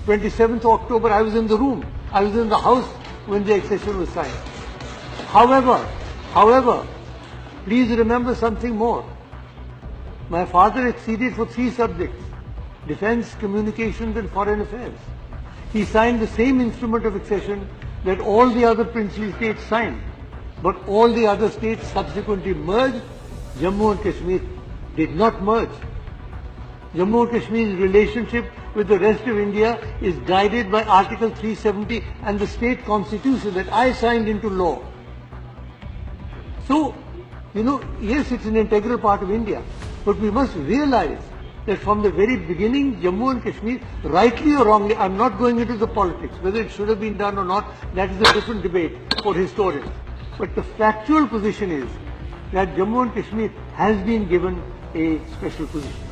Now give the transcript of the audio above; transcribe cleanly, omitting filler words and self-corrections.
27th October, I was in the room. I was in the house when the accession was signed. However, please remember something more. My father acceded for 3 subjects: defense, communications and foreign affairs. He signed the same instrument of accession that all the other princely states signed. But all the other states subsequently merged. Jammu and Kashmir did not merge. Jammu and Kashmir's relationship with the rest of India is guided by Article 370 and the state constitution that I signed into law. So, yes, it's an integral part of India, but we must realize that from the very beginning, Jammu and Kashmir, rightly or wrongly, I'm not going into the politics, whether it should have been done or not, that is a different debate for historians. But the factual position is that Jammu and Kashmir has been given a special position.